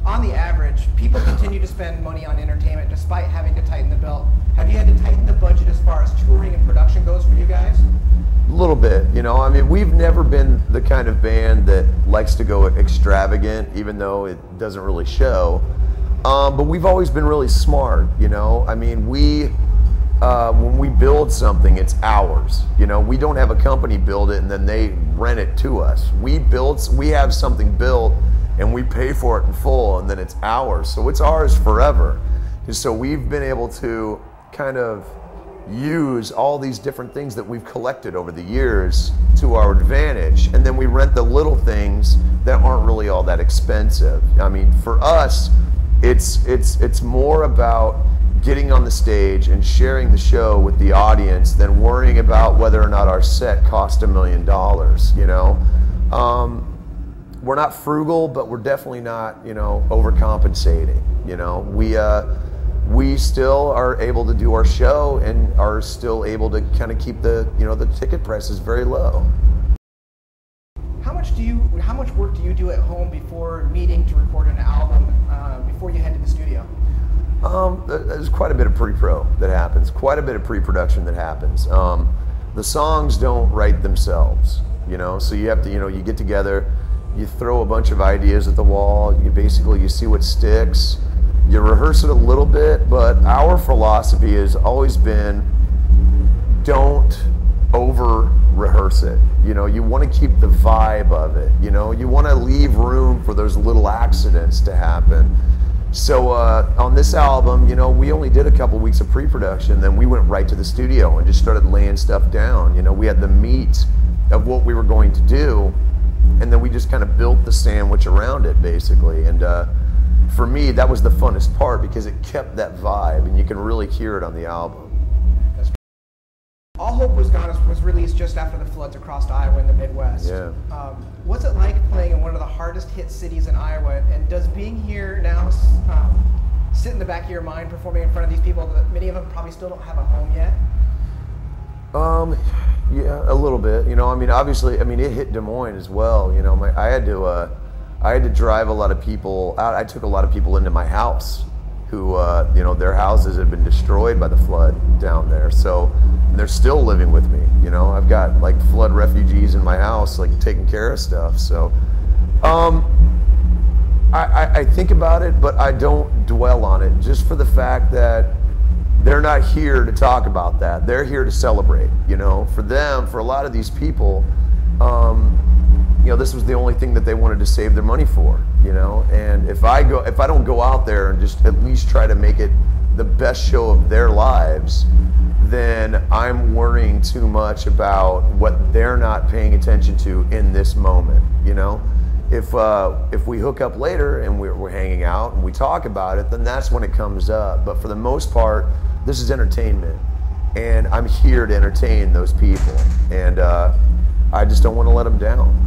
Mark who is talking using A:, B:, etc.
A: on the average, people continue to spend money on entertainment despite having to tighten the belt. Have you had to tighten the budget as far as touring and production goes for you guys?
B: A little bit, you know. I mean, we've never been the kind of band that likes to go extravagant, even though it doesn't really show. But we've always been really smart, you know. I mean, when we build something, it's ours. You know, we don't have a company build it and then they rent it to us. We have something built and we pay for it in full, and then it's ours. So it's ours forever. And so we've been able to kind of use all these different things that we've collected over the years to our advantage, and then we rent the little things that aren't really all that expensive. I mean, for us, it's more about getting on the stage and sharing the show with the audience than worrying about whether or not our set cost $1 million, you know. We're not frugal, but we're definitely not, you know, overcompensating. You know, we still are able to do our show and are still able to kind of keep the, you know, the ticket prices very low.
A: How much work do you do at home before meeting to record an album, before you head to the studio?
B: There's quite a bit of pre-pro that happens, quite a bit of pre-production that happens. The songs don't write themselves, you know, so you have to, you know, you get together, you throw a bunch of ideas at the wall, you see what sticks, you rehearse it a little bit, but our philosophy has always been, don't over rehearse it. You know, you want to keep the vibe of it, you know, you want to leave room for those little accidents to happen. So on this album, you know, we only did a couple weeks of pre-production, then we went right to the studio and just started laying stuff down. You know, we had the meat of what we were going to do, and then we just kind of built the sandwich around it, basically. And for me, that was the funnest part because it kept that vibe, and you can really hear it on the album.
A: All Hope Was Gone was released just after the floods across Iowa and the Midwest.
B: Yeah.
A: What's it like playing in one of the hardest hit cities in Iowa? And does being here now sit in the back of your mind, performing in front of these people that many of them probably still don't have a home yet?
B: Yeah, a little bit. You know, I mean, obviously, I mean, it hit Des Moines as well. You know, I had to drive a lot of people out. I took a lot of people into my house who, you know, their houses had been destroyed by the flood down there. So they're still living with me. You know, I've got like flood refugees in my house, like taking care of stuff. So I think about it, but I don't dwell on it, just for the fact that they're not here to talk about that. They're here to celebrate. You know, for them, for a lot of these people, you know, this was the only thing that they wanted to save their money for, you know. And if I don't go out there and just at least try to make it the best show of their lives, then I'm worrying too much about what they're not paying attention to in this moment, you know. If we hook up later and we're hanging out and we talk about it, then that's when it comes up. But for the most part, this is entertainment, and I'm here to entertain those people, and I just don't want to let them down.